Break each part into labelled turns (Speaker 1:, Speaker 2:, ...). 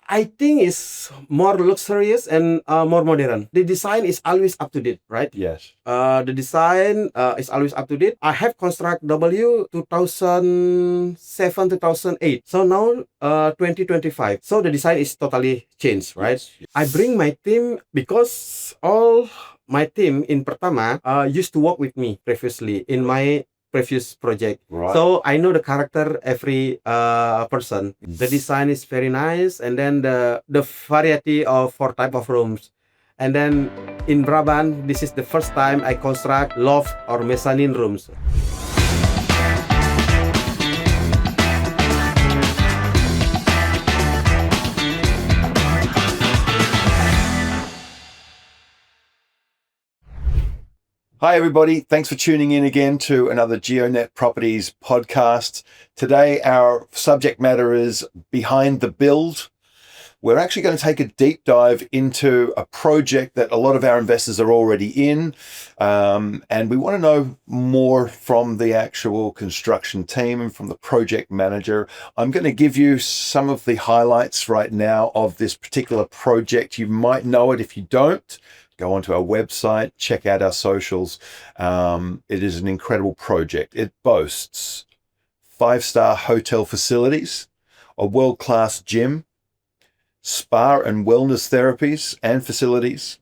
Speaker 1: I think it's more luxurious and more modern. The design is always up to date, right?
Speaker 2: Yes.
Speaker 1: The design is always up to date. I have construct W 2007 2008. So now 2025. So the design is totally changed, right?
Speaker 2: Yes.
Speaker 1: I bring my team because all my team in Pertama used to work with me previously in my previous project.
Speaker 2: Right.
Speaker 1: So I know the character every person. The design is very nice, and then the variety of 4 type of rooms. And then in Beraban, this is the first time I construct loft or mezzanine rooms.
Speaker 2: Hi, everybody. Thanks for tuning in again to another GeoNet Properties podcast. Today, our subject matter is Behind the Build. We're actually going to take a deep dive into a project that a lot of our investors are already in. And we want to know more from the actual construction team and from the project manager. I'm going to give you some of the highlights right now of this particular project. You might know it. If you don't, go onto our website, check out our socials. It is an incredible project. It boasts 5-star hotel facilities, a world-class gym, spa and wellness therapies and facilities,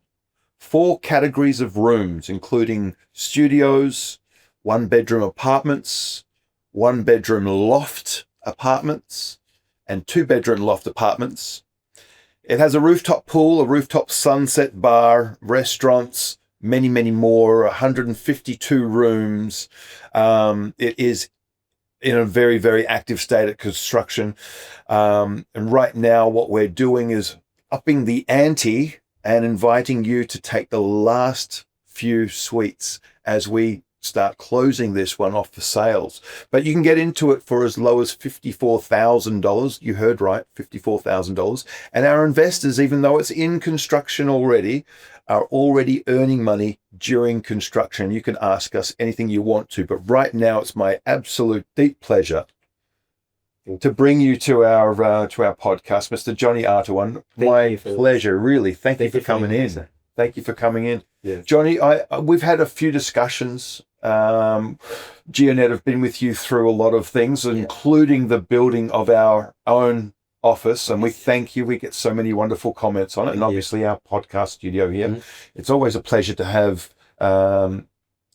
Speaker 2: 4 categories of rooms, including studios, 1-bedroom apartments, 1-bedroom loft apartments, and 2-bedroom loft apartments. It has a rooftop pool, a rooftop sunset bar, restaurants, many, many more, 152 rooms. It is in a very, very active state of construction. And right now what we're doing is upping the ante and inviting you to take the last few suites as we start closing this one off for sales. But you can get into it for as low as $54,000. You heard right, $54,000. And our investors, even though it's in construction already, are already earning money during construction. You can ask us anything you want to, but right now it's my absolute deep pleasure to bring you to our podcast, Mr. Joni Artawan. My pleasure, really. Thank you for coming in. Thank you for coming in.
Speaker 1: Yeah.
Speaker 2: Joni, we've had a few discussions. GeoNet have been with you through a lot of things, including the building of our own office, and we thank you. We get so many wonderful comments on it, and obviously our podcast studio here. Mm-hmm. It's always a pleasure to have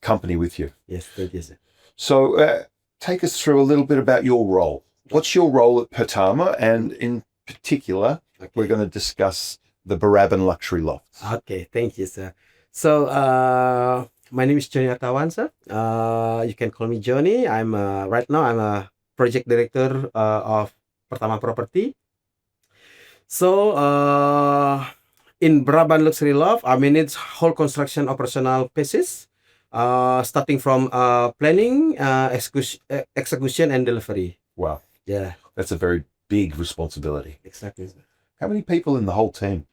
Speaker 2: company with you.
Speaker 1: Yes, thank you, sir.
Speaker 2: So take us through a little bit about your role. What's your role at Pertama? And in particular, we're going to discuss the Beraban luxury lofts.
Speaker 1: Okay, thank you, sir. So my name is Joni Artawan, sir. You can call me Joni. I'm right now I'm a project director of Pertama Property. So in Beraban luxury loft, I manage whole construction operational phases, starting from planning, execution, and delivery.
Speaker 2: Wow.
Speaker 1: Yeah.
Speaker 2: That's a very big responsibility.
Speaker 1: Exactly, sir.
Speaker 2: How many people in the whole team?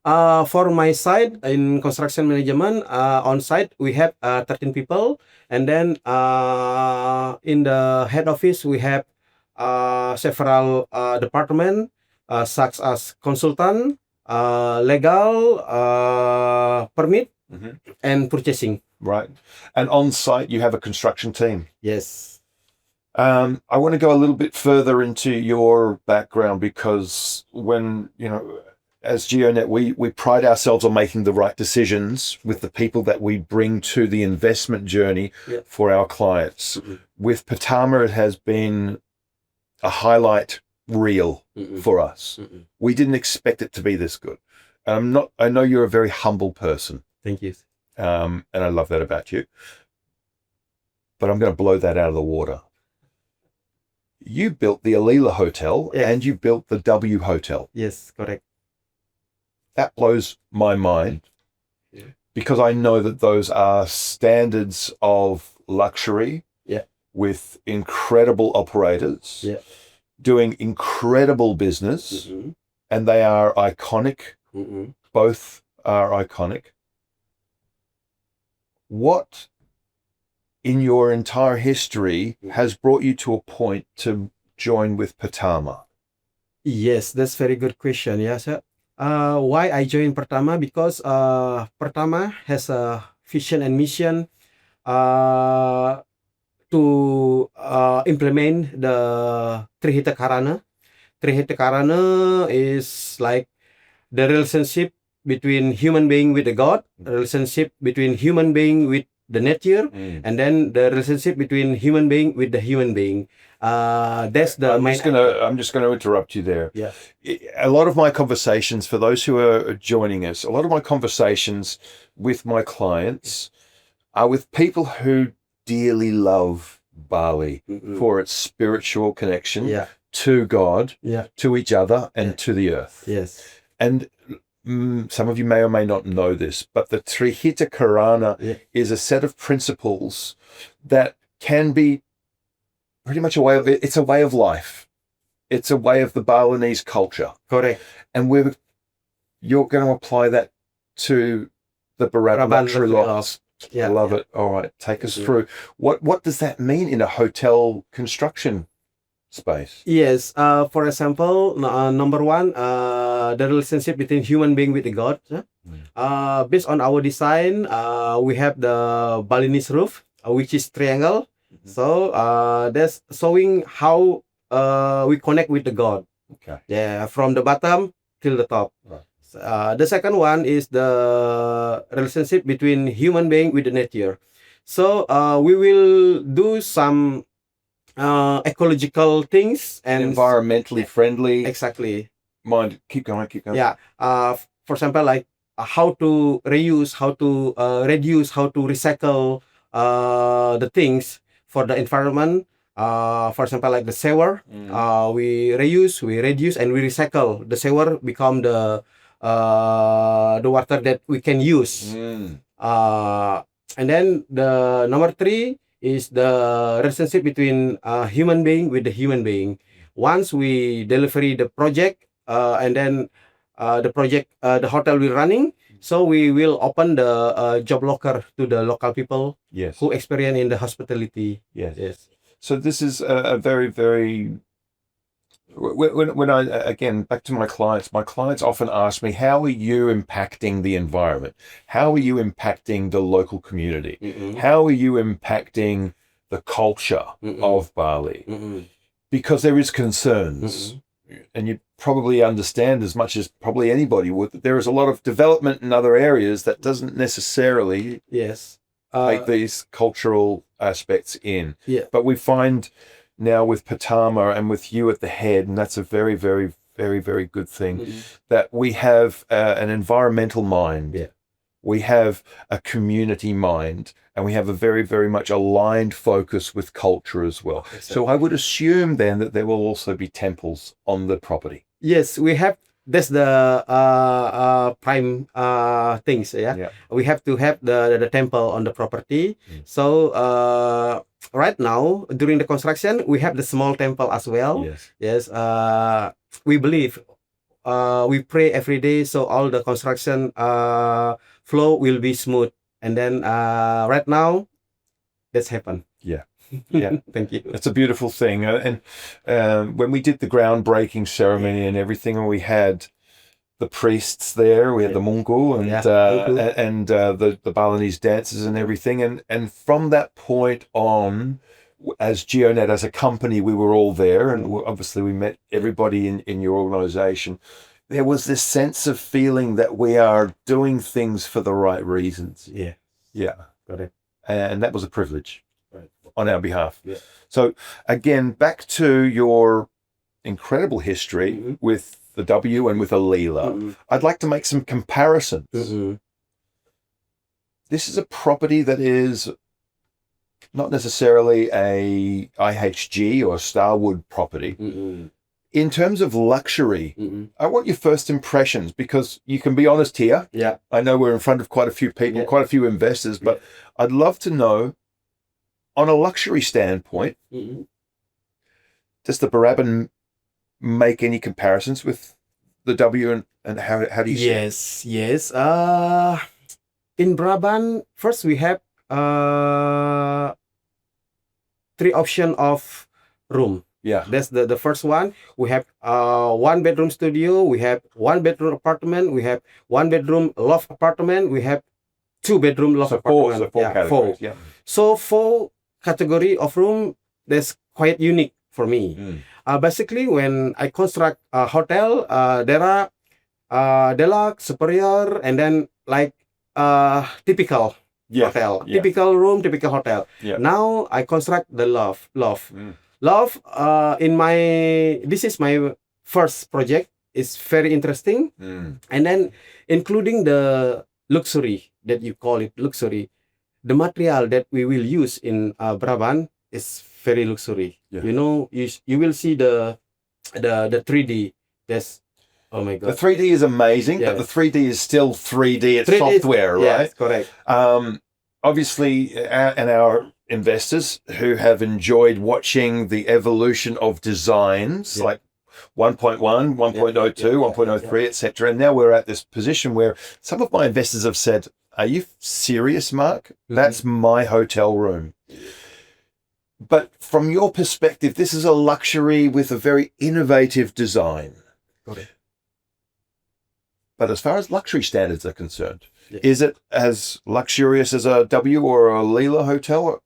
Speaker 1: For my side in construction management, on site we have 13 people, and then in the head office we have several departments such as consultant, legal, permit, and purchasing.
Speaker 2: Right. And on site you have a construction team.
Speaker 1: Yes.
Speaker 2: I want to go a little bit further into your background, because when, as GeoNet, we pride ourselves on making the right decisions with the people that we bring to the investment journey for our clients. Mm-hmm. With Pertama, it has been a highlight reel for us. Mm-hmm. We didn't expect it to be this good. I know you're a very humble person.
Speaker 1: Thank you.
Speaker 2: And I love that about you. But I'm going to blow that out of the water. You built the Alila Hotel and you built the W Hotel.
Speaker 1: Yes, correct.
Speaker 2: That blows my mind because I know that those are standards of luxury with incredible operators doing incredible business, and they are iconic. Both are iconic. What in your entire history has brought you to a point to join with Pertama?
Speaker 1: Yes, that's very good question. Yeah, sir. Why I joined Pertama? Because Pertama has a vision and mission uh, to implement the Tri Hita Karana. Tri Hita Karana is like the relationship between human being with the God, relationship between human being with the nature, and then the relationship between human being with the human being. That's the main.
Speaker 2: I'm just gonna interrupt you there.
Speaker 1: Yeah.
Speaker 2: A lot of my conversations, for those who are joining us, a lot of my conversations with my clients are with people who dearly love Bali for its spiritual connection
Speaker 1: Yeah.
Speaker 2: to God,
Speaker 1: Yeah.
Speaker 2: to each other, and to the earth.
Speaker 1: Yes.
Speaker 2: And some of you may or may not know this, but the Tri Hita Karana is a set of principles that can be pretty much it's a way of life. It's a way of the Balinese culture.
Speaker 1: Correct.
Speaker 2: And you're going to apply that to the Beraban luxury lots.
Speaker 1: Yeah,
Speaker 2: I love it. All right, take us through. What does that mean in a hotel construction space?
Speaker 1: Yes. For example, number one, the relationship between human being with the God. Based on our design, we have the Balinese roof, which is triangle. So that's showing how we connect with the God.
Speaker 2: Okay.
Speaker 1: Yeah, from the bottom till the top.
Speaker 2: Right.
Speaker 1: The second one is the relationship between human being with the nature. So we will do some ecological things and
Speaker 2: environmentally friendly.
Speaker 1: Exactly.
Speaker 2: Mind, keep going.
Speaker 1: Yeah. For example, like how to reuse, how to reduce, how to recycle the things for the environment. For example, like the shower, we reuse, we reduce, and we recycle. The shower become the water that we can use. And then the number three is the relationship between human being with the human being. Once we deliver the project, and then the hotel will running, so we will open the job locker to the local people who experience in the hospitality. Yes.
Speaker 2: So this is a very, very. When I again back to my clients often ask me, how are you impacting the environment? How are you impacting the local community? How are you impacting the culture of Bali? Because there is concerns, and you probably understand as much as probably anybody would that there is a lot of development in other areas that doesn't necessarily take these cultural aspects in. But we find now with Pertama and with you at the head, and that's a very, very, very, very good thing, that we have an environmental mind. We have a community mind, and we have a very, very much aligned focus with culture as well. Exactly. So I would assume then that there will also be temples on the property.
Speaker 1: Yes, we have. That's the prime things. We have to have the temple on the property. So right now during the construction, we have the small temple as well. Yes. We believe. We pray every day, so all the construction flow will be smooth. And then right now, that's happened.
Speaker 2: Yeah.
Speaker 1: Thank you.
Speaker 2: It's a beautiful thing. And when we did the groundbreaking ceremony and everything, and we had the priests there, we had the Mungu and the Balinese dancers and everything. And from that point on, as GeoNet, as a company, we were all there, and obviously we met everybody in your organization. There was this sense of feeling that we are doing things for the right reasons.
Speaker 1: Got it.
Speaker 2: And that was a privilege on our behalf. So again, back to your incredible history with the W and with Alila, I'd like to make some comparisons. This is a property that is not necessarily a IHG or Starwood property. In terms of luxury, I want your first impressions, because you can be honest here. I know we're in front of quite a few people, quite a few investors, but I'd love to know, on a luxury standpoint, does the Beraban make any comparisons with the W, and how do you see it?
Speaker 1: Yes. In Beraban, first we have 3 option of room.
Speaker 2: Yeah.
Speaker 1: That's the first one. We have one bedroom studio. We have one bedroom apartment. We have one bedroom loft apartment. We have two bedroom loft
Speaker 2: So four,
Speaker 1: apartment.
Speaker 2: four
Speaker 1: Yeah,
Speaker 2: categories.
Speaker 1: four.
Speaker 2: Yeah.
Speaker 1: So four category of room. That's quite unique for me. Basically, when I construct a hotel, there are deluxe, superior, and then like typical
Speaker 2: Yeah.
Speaker 1: hotel,
Speaker 2: Yeah.
Speaker 1: typical room, typical hotel.
Speaker 2: Yeah.
Speaker 1: Now I construct the loft.
Speaker 2: Mm.
Speaker 1: Loft. This is my first project. It's very interesting, and then including the luxury that you call it luxury. The material that we will use in Beraban is very luxury.
Speaker 2: Yeah.
Speaker 1: You know, you will see the 3D. That's, oh my
Speaker 2: The
Speaker 1: god.
Speaker 2: 3D is amazing, but the
Speaker 1: Yes.
Speaker 2: 3D is still 3D. It's
Speaker 1: 3D is-
Speaker 2: software, right?
Speaker 1: Yes, correct.
Speaker 2: Obviously, our investors who have enjoyed watching the evolution of designs
Speaker 1: Yeah.
Speaker 2: like 1.1, 1.02, 1.03, etc. And now we're at this position where some of my investors have said, "Are you serious, Mark? That's my hotel room." But from your perspective, this is a luxury with a very innovative design.
Speaker 1: Correct.
Speaker 2: But as far as luxury standards are concerned,
Speaker 1: Yeah.
Speaker 2: is it as luxurious as a W or a Alila hotel?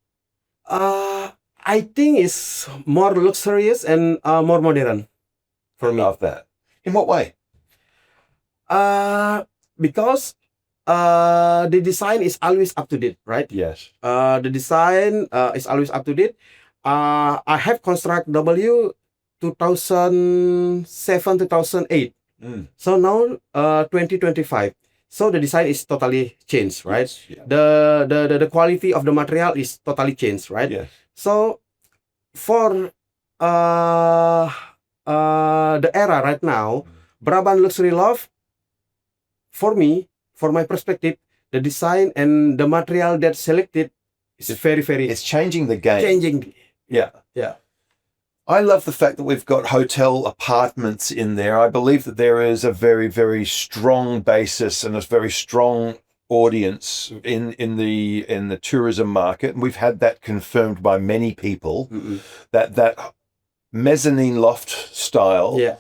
Speaker 1: I think it's more luxurious and more modern for me.
Speaker 2: Love that. In what way?
Speaker 1: Because the design is always up to date, right?
Speaker 2: Yes.
Speaker 1: The design is always up to date. I have construct W 2007 2008. So now 2025. So the design is totally changed, right?
Speaker 2: Yes. Yeah.
Speaker 1: The quality of the material is totally changed, right?
Speaker 2: Yes.
Speaker 1: So for the era right now, Beraban luxury loft, for me, for my perspective, the design and the material that selected is very
Speaker 2: It's changing the game.
Speaker 1: changing.
Speaker 2: Yeah.
Speaker 1: Yeah.
Speaker 2: I love the fact that we've got hotel apartments in there. I believe that there is a very, very strong basis and a very strong audience in the tourism market. And we've had that confirmed by many people that mezzanine loft style
Speaker 1: Yeah.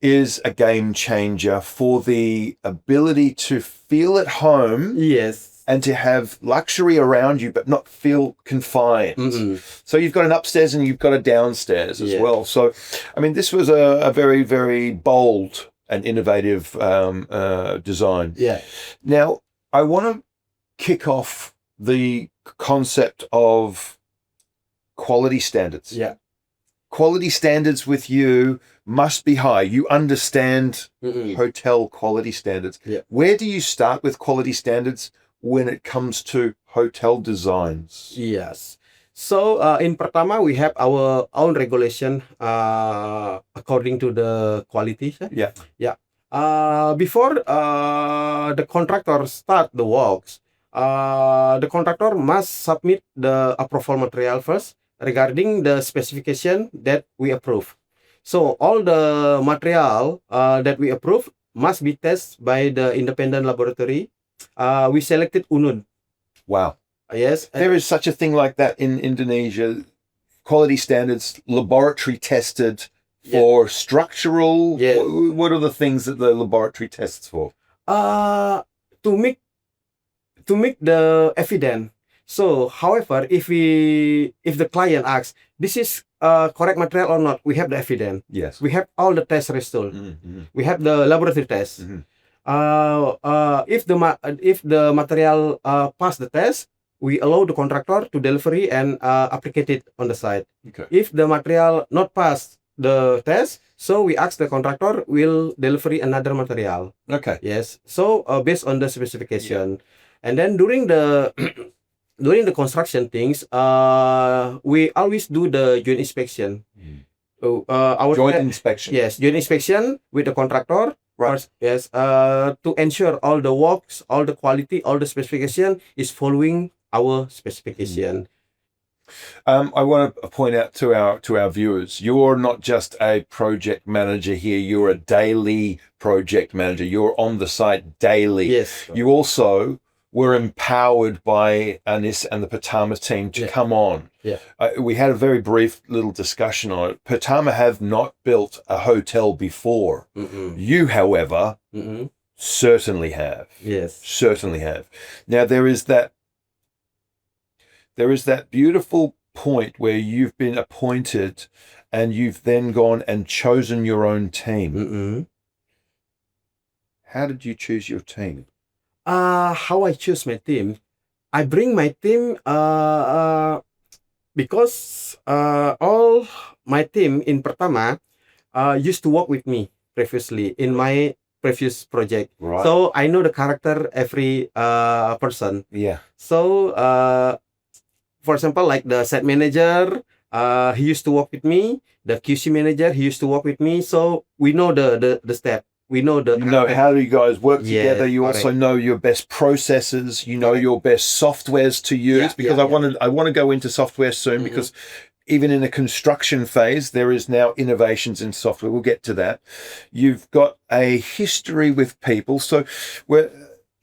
Speaker 2: is a game changer for the ability to feel at home
Speaker 1: Yes.
Speaker 2: and to have luxury around you, but not feel confined. So you've got an upstairs and you've got a downstairs as well. So, I mean, this was a very, very bold and innovative design.
Speaker 1: Yeah.
Speaker 2: Now, I want to kick off the concept of quality standards.
Speaker 1: Yeah.
Speaker 2: Quality standards with you must be high. You understand hotel quality standards.
Speaker 1: Yeah.
Speaker 2: Where do you start with quality standards when it comes to hotel designs?
Speaker 1: Yes. So in Pertama, we have our own regulation according to the quality.
Speaker 2: Yeah.
Speaker 1: Yeah. Before the contractor start the works, the contractor must submit the approval material first regarding the specification that we approve. So all the material that we approve must be tested by the independent laboratory. We selected UNUD.
Speaker 2: Wow.
Speaker 1: Yes.
Speaker 2: There is such a thing like that in Indonesia. Quality standards, laboratory tested for structural.
Speaker 1: Yeah.
Speaker 2: What are the things that the laboratory tests for?
Speaker 1: To make the evidence. So, however, if the client asks, this is correct material or not, we have the evidence.
Speaker 2: Yes.
Speaker 1: We have all the test results. We have the laboratory test. If the material pass the test, we allow the contractor to delivery and applicate it on the site.
Speaker 2: Okay.
Speaker 1: If the material not pass the test, so we ask the contractor will delivery another material.
Speaker 2: Okay.
Speaker 1: Yes. So based on the specification, and then during the during the construction things, we always do the joint inspection. Our
Speaker 2: Joint inspection.
Speaker 1: Yes, joint inspection with the contractor.
Speaker 2: Right.
Speaker 1: First, yes. To ensure all the works, all the quality, all the specification is following our specification.
Speaker 2: I want to point out to our viewers, you're not just a project manager here, you're a daily project manager. You're on the site daily.
Speaker 1: Yes.
Speaker 2: You also were empowered by Anis and the Pertama team to come on.
Speaker 1: Yeah.
Speaker 2: We had a very brief little discussion on it. Pertama have not built a hotel before. You, however, certainly have.
Speaker 1: Yes.
Speaker 2: Certainly have. Now, there is that beautiful point where you've been appointed and you've then gone and chosen your own team. How did you choose your team?
Speaker 1: How I choose my team? I bring my team because all my team in Pertama used to work with me previously in my previous project.
Speaker 2: Right.
Speaker 1: So I know the character every person.
Speaker 2: Yeah.
Speaker 1: So for example, like the set manager, he used to work with me. The QC manager, he used to work with me. So we know the step. We know the.
Speaker 2: You know how you guys work
Speaker 1: Yes,
Speaker 2: together. You also
Speaker 1: correct.
Speaker 2: know your best processes. You know your best softwares to use.
Speaker 1: Yeah,
Speaker 2: because
Speaker 1: yeah,
Speaker 2: I want to go into software soon because even in a construction phase, there is now innovations in software. We'll get to that. You've got a history with people. So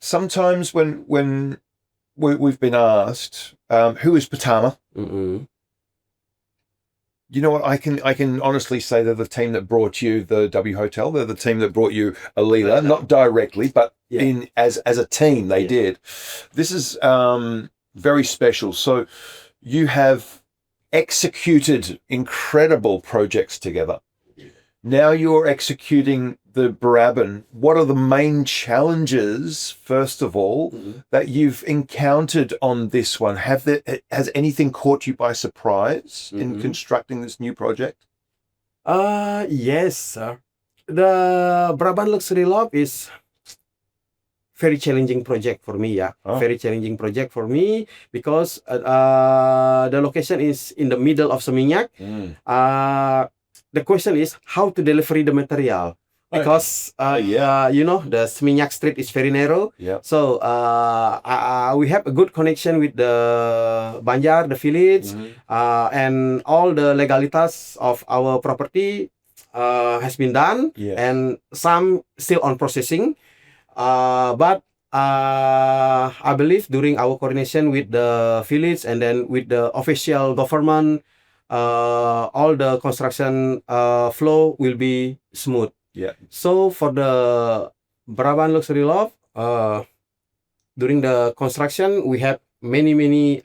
Speaker 2: sometimes when we've been asked, who is Pertama? You know what? I can honestly say they're the team that brought you the W Hotel. They're the team that brought you Alila, not directly, but in as a team they did. This is very special. So you have executed incredible projects together. Now you're executing the Beraban. What are the main challenges, first of all, that you've encountered on this one? Has anything caught you by surprise in constructing this new project?
Speaker 1: Yes, sir. The Beraban Luxury Loft is very challenging project for me. Very challenging project for me because the location is in the middle of Seminyak. The question is how to deliver the material because you know the Seminyak street is very narrow. So we have a good connection with the Banjar, the village, and all the legalitas of our property has been done, and some still on processing. But I believe during our coordination with the village and then with the official government, all the construction flow will be smooth. So for the Beraban Luxury Loft, during the construction we have many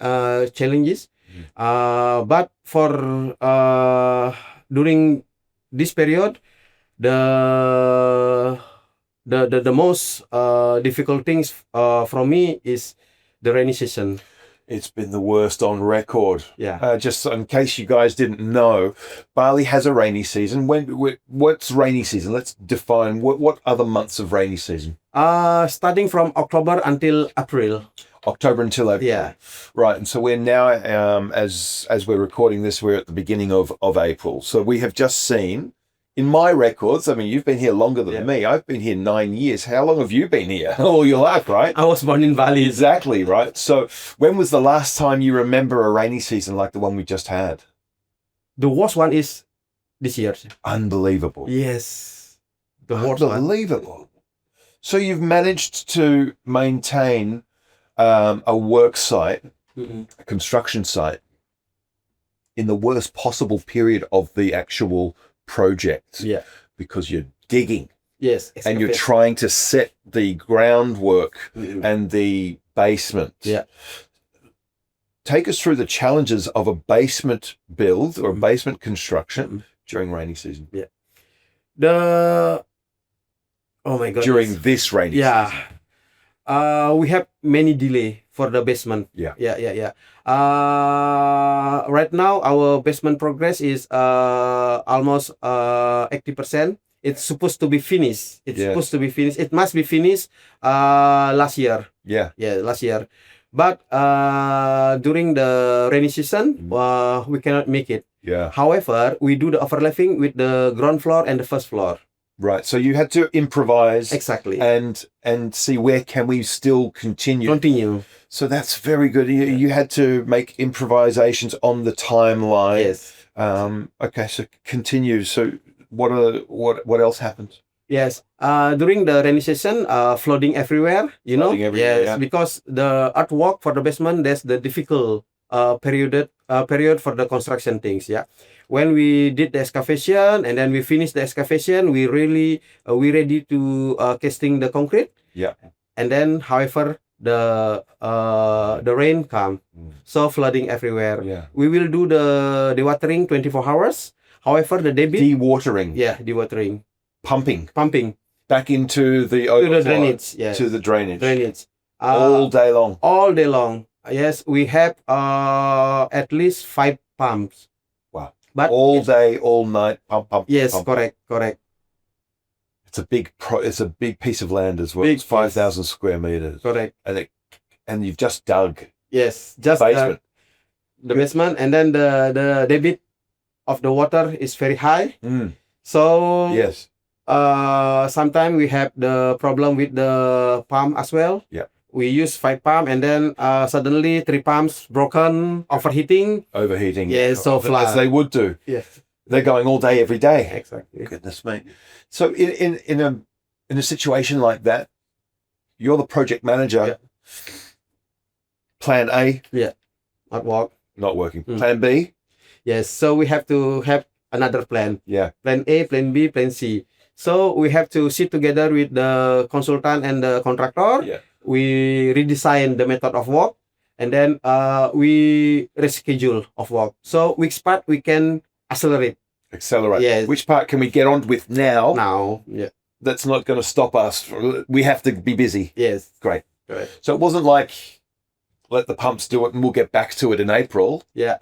Speaker 1: challenges. But for during this period, the most difficult things from me is the rainy season.
Speaker 2: It's been the worst on record.
Speaker 1: Yeah.
Speaker 2: Just in case you guys didn't know, Bali has a rainy season. What's rainy season? Let's define what are the months of rainy season?
Speaker 1: Starting from October until April.
Speaker 2: October until April.
Speaker 1: Yeah.
Speaker 2: Right. And so we're now, as we're recording this, we're at the beginning of April. So we have just seen, in my records, I mean, you've been here longer than me. I've been here 9 years. How long have you been here? All your life, right?
Speaker 1: I was born in Bali.
Speaker 2: Exactly, right? So when was the last time you remember a rainy season like the one we just had?
Speaker 1: The worst one is this year.
Speaker 2: Unbelievable.
Speaker 1: Yes. The worst one.
Speaker 2: Unbelievable. So you've managed to maintain a work site, a construction site, in the worst possible period of the actual project, because you're digging, and you're trying to set the groundwork and the basement. Take us through the challenges of a basement build or a basement construction during rainy season.
Speaker 1: Oh my God!
Speaker 2: During this rainy season.
Speaker 1: We have many delay for the basement. Right now our basement progress is almost 80%. It's supposed to be finished. Supposed to be finished. It must be finished last year. Last year. But during the rainy season, we cannot make it. However, we do the overlapping with the ground floor and the first floor.
Speaker 2: Right, so you had to improvise and see where can we still continue. So that's very good. You had to make improvisations on the timeline. Okay, so continue. So what else happened?
Speaker 1: Yes, during the rainy season, flooding everywhere,
Speaker 2: Flooding everywhere,
Speaker 1: yes,
Speaker 2: yeah.
Speaker 1: because the earthwork for the basement, that's the difficult period for the construction things, yeah. When we did the excavation and then we finished the excavation, we ready to casting the concrete.
Speaker 2: Yeah.
Speaker 1: And then, however, the rain come, so flooding everywhere.
Speaker 2: Yeah.
Speaker 1: We will do the dewatering 24 hours. However, the debit,
Speaker 2: Dewatering.
Speaker 1: yeah, dewatering,
Speaker 2: Pumping
Speaker 1: back
Speaker 2: into the
Speaker 1: to the
Speaker 2: overflow,
Speaker 1: drainage, yes,
Speaker 2: to the drainage.
Speaker 1: all
Speaker 2: All day long.
Speaker 1: all day long. Yes, we have at least 5 pumps.
Speaker 2: Wow.
Speaker 1: But
Speaker 2: All day, all night, pump.
Speaker 1: yes,
Speaker 2: pump.
Speaker 1: correct.
Speaker 2: It's a big piece of land as well.
Speaker 1: Big
Speaker 2: It's 5,000 square meters.
Speaker 1: Correct.
Speaker 2: And you've just dug
Speaker 1: Yes, just
Speaker 2: basement.
Speaker 1: the basement, and then the debit of the water is very high. So
Speaker 2: Yes.
Speaker 1: sometimes we have the problem with the pump as well.
Speaker 2: Yeah.
Speaker 1: We use 5 pump, and then suddenly 3 pumps broken, overheating.
Speaker 2: Overheating.
Speaker 1: Yes, so flood.
Speaker 2: As they would do.
Speaker 1: Yes,
Speaker 2: They're going all day, every day.
Speaker 1: exactly.
Speaker 2: Goodness me. So in a situation like that, you're the project manager.
Speaker 1: Yeah.
Speaker 2: Plan A,
Speaker 1: Not work.
Speaker 2: not working.
Speaker 1: Mm.
Speaker 2: Plan B,
Speaker 1: Yes, so we have to have another plan.
Speaker 2: yeah.
Speaker 1: Plan A, plan B, plan C. So we have to sit together with the consultant and the contractor.
Speaker 2: Yeah.
Speaker 1: We redesign the method of work, and then we reschedule of work. So which part we can accelerate
Speaker 2: Accelerate.
Speaker 1: Yes.
Speaker 2: Which part can we get on with now
Speaker 1: now? Yeah.
Speaker 2: that's not going to stop us? We have to be busy.
Speaker 1: Yes.
Speaker 2: Great.
Speaker 1: Right.
Speaker 2: So it wasn't like, let the pumps do it and we'll get back to it in April.
Speaker 1: Yeah.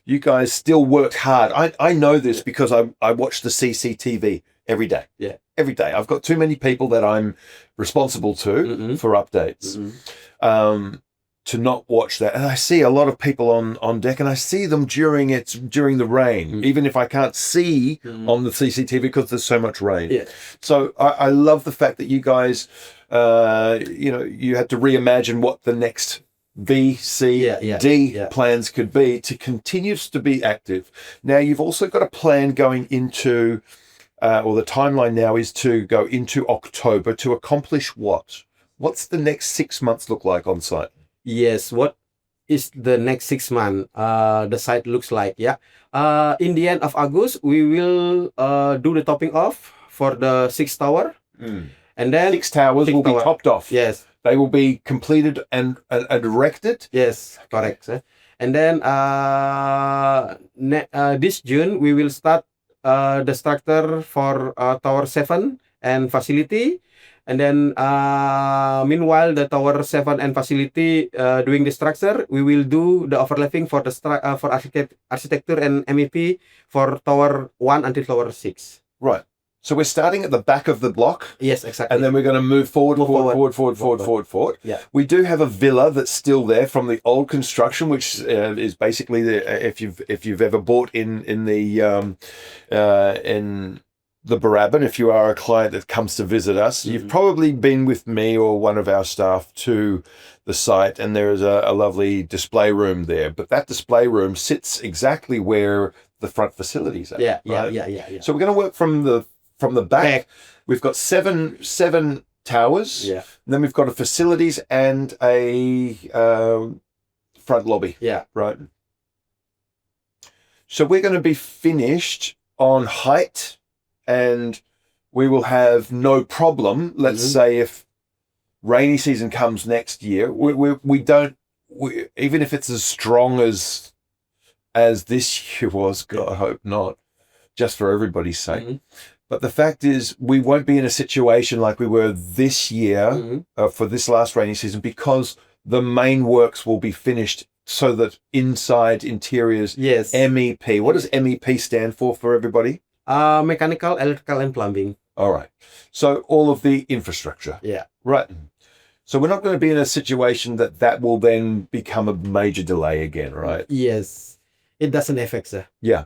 Speaker 2: You guys still worked hard. I know this because I watch the CCTV every day.
Speaker 1: Yeah.
Speaker 2: Every day. I've got too many people that I'm responsible to
Speaker 1: Mhm.
Speaker 2: for updates. To not watch that. And I see a lot of people on deck, and I see them during the rain, even if I can't see on the CCTV because there's so much rain.
Speaker 1: Yeah.
Speaker 2: So I love the fact that you guys, you had to reimagine what the next B, C, D plans could be to continue to be active. Now you've also got a plan going into, or the timeline now is to go into October to accomplish what? What's the next 6 months look like on site?
Speaker 1: Yes, what is the next 6 months the site looks like? Yeah. In the end of August, we will do the topping off for the 6th tower. And then
Speaker 2: 6 towers will be topped off.
Speaker 1: Yes.
Speaker 2: They will be completed and erected.
Speaker 1: Yes, correct. Sir. And then this June we will start the structure for Tower 7 and facility. And then meanwhile the Tower 7 and facility doing the structure, we will do the overlapping for the for architecture and MEP for Tower 1 until Tower 6.
Speaker 2: Right. So we're starting at the back of the block.
Speaker 1: Yes, exactly.
Speaker 2: And then we're going to move forward.
Speaker 1: Yeah.
Speaker 2: We do have a villa that's still there from the old construction, which is basically if you've ever bought in the Beraban, if you are a client that comes to visit us, you've probably been with me or one of our staff to the site, and there is a lovely display room there. But that display room sits exactly where the front facilities are.
Speaker 1: Yeah.
Speaker 2: So we're going to work from the back. We've got seven towers.
Speaker 1: Yeah.
Speaker 2: And then we've got a facilities and a front lobby.
Speaker 1: Yeah.
Speaker 2: Right. So we're going to be finished on height, and we will have no problem. Let's say if rainy season comes next year, we don't, even if it's as strong as this year was, God, I hope not, just for everybody's sake. But the fact is, we won't be in a situation like we were this year for this last rainy season, because the main works will be finished, so that inside interiors,
Speaker 1: Yes.
Speaker 2: MEP. What does MEP stand for everybody?
Speaker 1: Mechanical, electrical, and plumbing.
Speaker 2: All right. So all of the infrastructure.
Speaker 1: Yeah.
Speaker 2: Right. So we're not going to be in a situation that will then become a major delay again, right?
Speaker 1: Yes. It doesn't affect, sir.
Speaker 2: Yeah.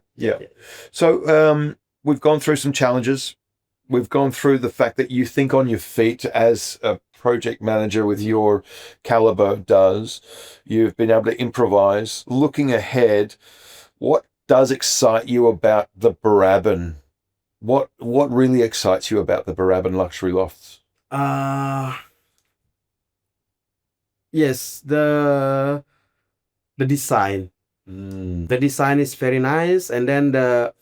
Speaker 2: So we've gone through some challenges. We've gone through the fact that you think on your feet as a project manager with your caliber does. You've been able to improvise. Looking ahead, what does excite you about the Beraban What really excites you about the Beraban luxury lofts?
Speaker 1: Yes, the design. The design is very nice, and then the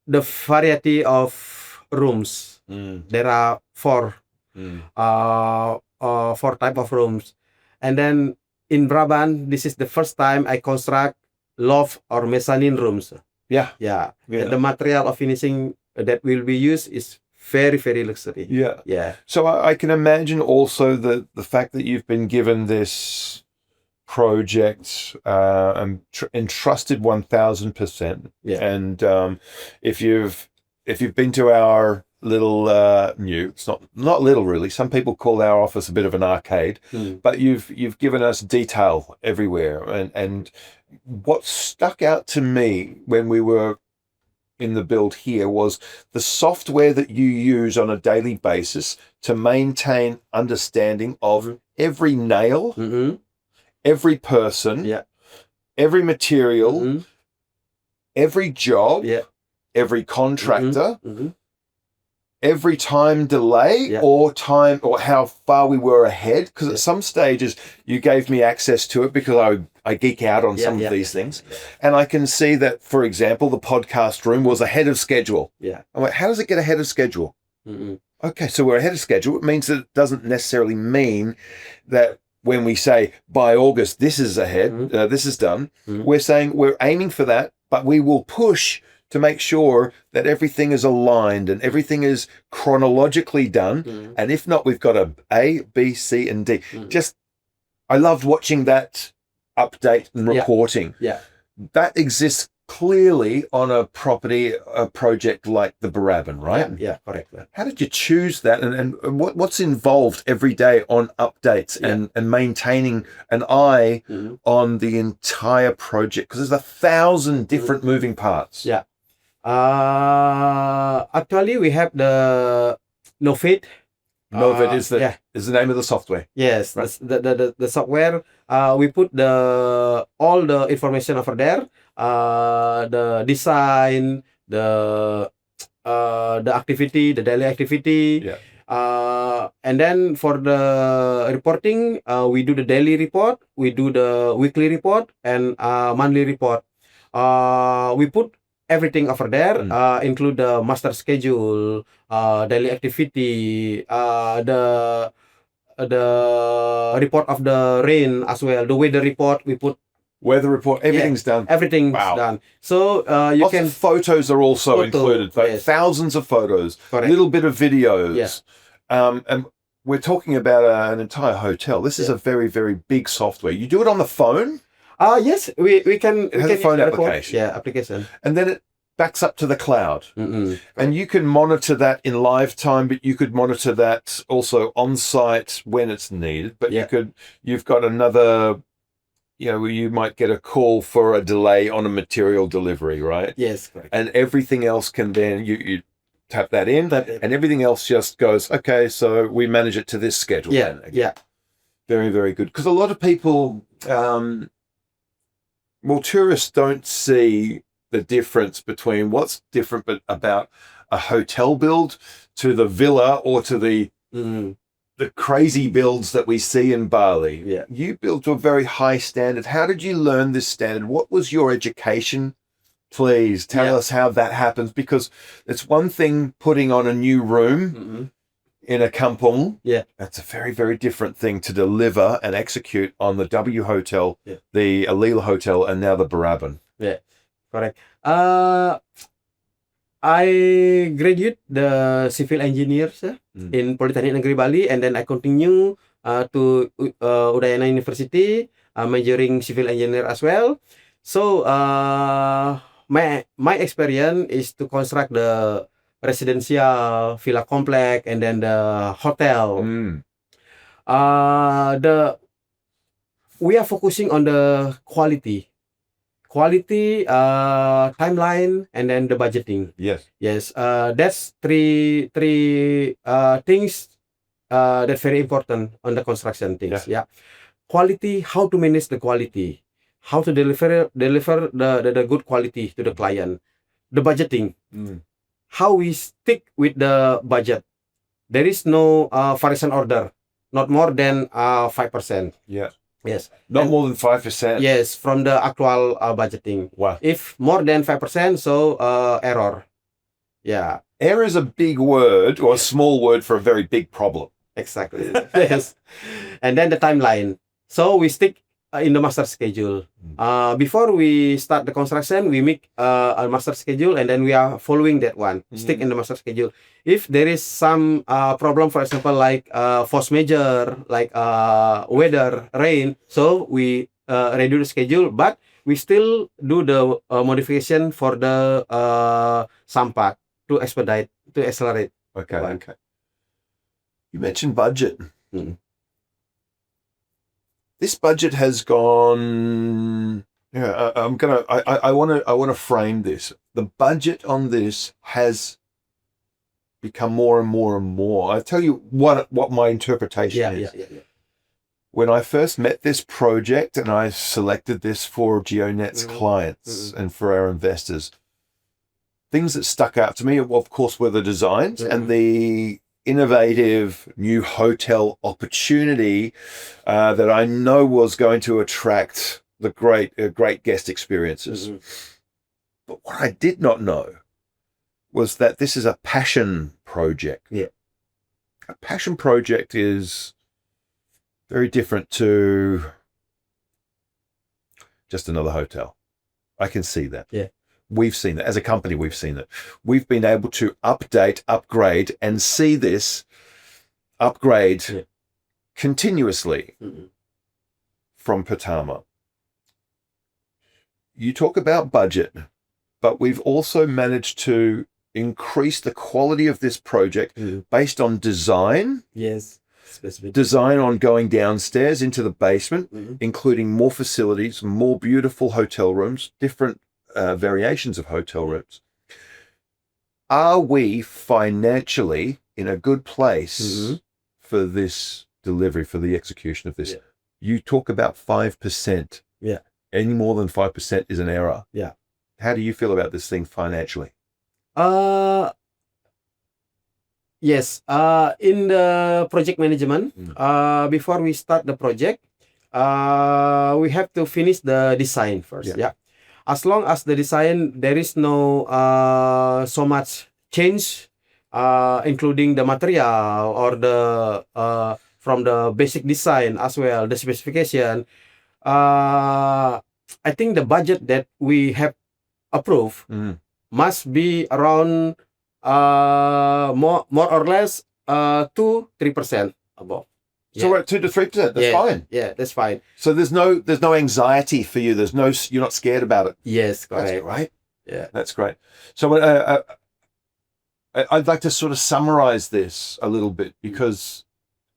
Speaker 1: variety of rooms. There are four type of rooms, and then in Beraban, this is the first time I construct loft or mezzanine rooms.
Speaker 2: Yeah.
Speaker 1: And the material of finishing that will be used is very, very luxury.
Speaker 2: Yeah. So I can imagine also the fact that you've been given this project and entrusted 1000%. And if you've been to our little it's not little really. Some people call our office a bit of an arcade, but you've given us detail everywhere. And what stuck out to me when we were in the build here was the software that you use on a daily basis to maintain understanding of every nail, every person, every material, every job, every contractor, every time delay or how far we were ahead. Because at some stages you gave me access to it because I geek out on some of these things. And I can see that, for example, the podcast room was ahead of schedule. I'm like, how does it get ahead of schedule? Okay, so we're ahead of schedule. It means that it doesn't necessarily mean that when we say by August, this is ahead, this is done, we're saying we're aiming for that, but we will push to make sure that everything is aligned and everything is chronologically done. And if not, we've got A, B, C, and D. I loved watching that update and reporting. That exists clearly on a project like the Beraban, right?
Speaker 1: Yeah, correct.
Speaker 2: How did you choose that, and what's involved every day on updates and maintaining an eye on the entire project? Because there's 1,000 different moving parts.
Speaker 1: Actually, we have the Novid.
Speaker 2: Novid is the name of the software.
Speaker 1: Yes, right. The software. We put all the information over there. The design, the activity, the daily activity. And then for the reporting, we do the daily report, we do the weekly report, and monthly report. We put everything over there, include the master schedule, daily activity, the report of the rain as well, the weather report. We put
Speaker 2: weather report, everything's done.
Speaker 1: Everything's done. So you can.
Speaker 2: Photos are also included. Thousands of photos.
Speaker 1: Correct.
Speaker 2: Little bit of videos. And we're talking about an entire hotel. This is a very, very big software. You do it on the phone?
Speaker 1: Yes, we can.
Speaker 2: It has a phone application.
Speaker 1: Application.
Speaker 2: And then it backs up to the cloud. And you can monitor that in live time, but you could monitor that also on site when it's needed. But you've got another, you might get a call for a delay on a material delivery, right?
Speaker 1: Yes, correct.
Speaker 2: And everything else can then, you tap that in, and everything else just goes, okay, so we manage it to this schedule. Very, very good. Because a lot of people, tourists don't see the difference between what's different about a hotel build to the villa or to the crazy builds that we see in Bali. You built to a very high standard. How did you learn this standard? What was your education? Please tell us how that happens, because it's one thing putting on a new room in a kampung. That's a very, very different thing to deliver and execute on the W Hotel, the Alila Hotel, and now the Beraban.
Speaker 1: Correct. I graduate the civil engineer in Polytechnic Negeri Bali, and then I continue to Udayana University, majoring civil engineer as well. So my experience is to construct the residential villa complex and then the hotel. We are focusing on the quality, timeline, and then the budgeting. Yes. That's three things that's very important on the construction things. Quality, how to manage the quality, how to deliver the good quality to the client. the budgeting.
Speaker 2: Mm.
Speaker 1: How we stick with the budget. There is no variation order, not more than 5%.
Speaker 2: Yeah.
Speaker 1: Yes.
Speaker 2: Not
Speaker 1: And-
Speaker 2: more than 5%.
Speaker 1: Yes, from the actual budgeting.
Speaker 2: Wow.
Speaker 1: If more than 5%, so error. Yeah,
Speaker 2: Error is a big word or a small word for a very big problem.
Speaker 1: exactly. Yes. And then the timeline. So we stick in the master schedule. Before we start the construction, we make a master schedule, and then we are following that one. Stick in the master schedule. If there is some problem, for example, like force majeure, like weather, rain, so we reduce the schedule, but we still do the modification for the sampak to expedite, to accelerate.
Speaker 2: Okay.
Speaker 1: Right.
Speaker 2: Okay. You mentioned budget.
Speaker 1: Mm.
Speaker 2: This budget has gone. Yeah, I want to frame this. The budget on this has become more and more and more. I'll tell you what my interpretation is.
Speaker 1: Yeah.
Speaker 2: When I first met this project and I selected this for GeoNet's clients and for our investors, things that stuck out to me, of course, were the designs and the innovative new hotel opportunity that I know was going to attract the great guest experiences. But what I did not know was that this is a passion project.
Speaker 1: Yeah.
Speaker 2: A passion project is very different to just another hotel. I can see that.
Speaker 1: Yeah.
Speaker 2: We've seen that. As a company, we've seen that. We've been able to update, upgrade, and see this upgrade continuously from Pertama. You talk about budget, but we've also managed to increase the quality of this project based on design.
Speaker 1: Yes. Specific.
Speaker 2: Design on going downstairs into the basement, including more facilities, more beautiful hotel rooms, different variations of hotel rooms. Are we financially in a good place for this delivery, for the execution of this?
Speaker 1: Yeah.
Speaker 2: You talk about 5%.
Speaker 1: Yeah.
Speaker 2: Any more than 5% is an error.
Speaker 1: Yeah.
Speaker 2: How do you feel about this thing financially?
Speaker 1: Yes. In the project management, before we start the project, we have to finish the design first. Yeah. As long as the design, there is no so much change, including the material or the from the basic design as well, the specification. I think the budget that we have approved must be around more or less 2-3% above.
Speaker 2: So we're at 2 to 3%. That's fine.
Speaker 1: Yeah, that's fine.
Speaker 2: So there's no anxiety for you. You're not scared about it.
Speaker 1: Yes, correct.
Speaker 2: That's great.
Speaker 1: Yeah,
Speaker 2: that's great. So I'd like to sort of summarize this a little bit because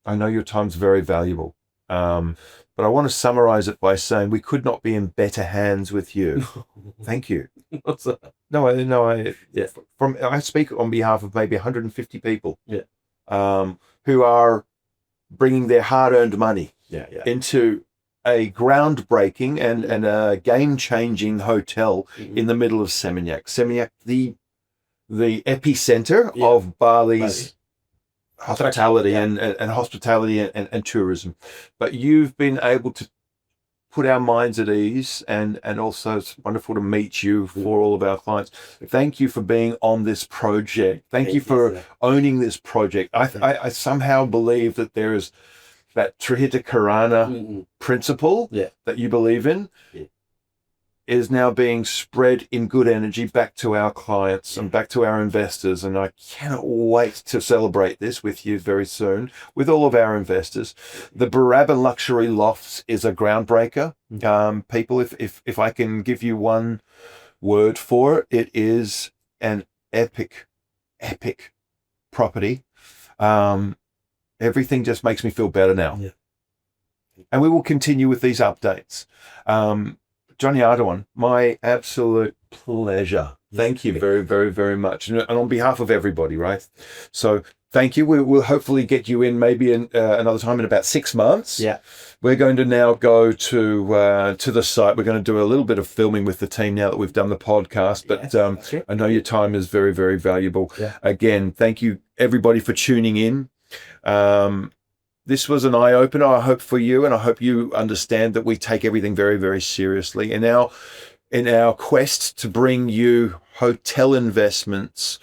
Speaker 2: I know your time's very valuable. But I want to summarize it by saying we could not be in better hands with you. Thank you. I speak on behalf of maybe 150 people. Who are bringing their hard-earned money into a groundbreaking and a game-changing hotel in the middle of Seminyak. Seminyak, the epicenter of Bali's hospitality and hospitality and tourism. But you've been able to put our minds at ease, and also it's wonderful to meet you for all of our clients. Thank you for being on this project. Thank you for owning this project. I somehow believe that there is that Tri Hita Karana principle that you believe in is now being spread in good energy back to our clients and back to our investors. And I cannot wait to celebrate this with you very soon, with all of our investors. The Beraban Luxury Lofts is a groundbreaker. People, if I can give you one word for it, it is an epic property. Everything just makes me feel better now. And we will continue with these updates. Joni Artawan, my absolute pleasure Thank you very, very, very much. And on behalf of everybody, right? So thank you. We'll hopefully get you in maybe another time in about 6 months.
Speaker 1: Yeah.
Speaker 2: We're going to now go to the site. We're going to do a little bit of filming with the team now that we've done the podcast. But
Speaker 1: Yes,
Speaker 2: I know your time is very, very valuable.
Speaker 1: Yeah.
Speaker 2: Again, thank you everybody for tuning in. This was an eye-opener, I hope, for you, and I hope you understand that we take everything very, very seriously. In our quest to bring you hotel investments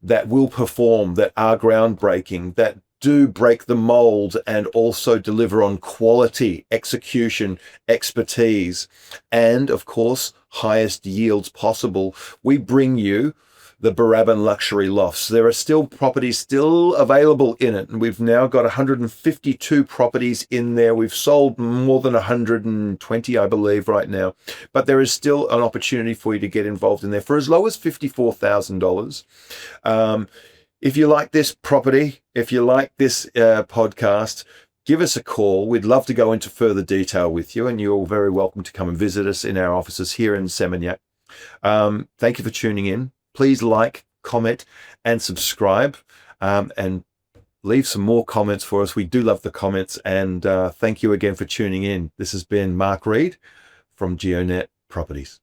Speaker 2: that will perform, that are groundbreaking, that do break the mold and also deliver on quality, execution, expertise, and of course, highest yields possible, we bring you the Beraban luxury lofts. There are still properties still available in it, and we've now got 152 properties in there. We've sold more than 120, I believe, right now, but there is still an opportunity for you to get involved in there for as low as $54,000. If you like this property, if you like this podcast, give us a call. We'd love to go into further detail with you, and you're all very welcome to come and visit us in our offices here in Seminyak. Thank you for tuning in. Please like, comment, and subscribe, and leave some more comments for us. We do love the comments, and thank you again for tuning in. This has been Mark Reed from GeoNet Properties.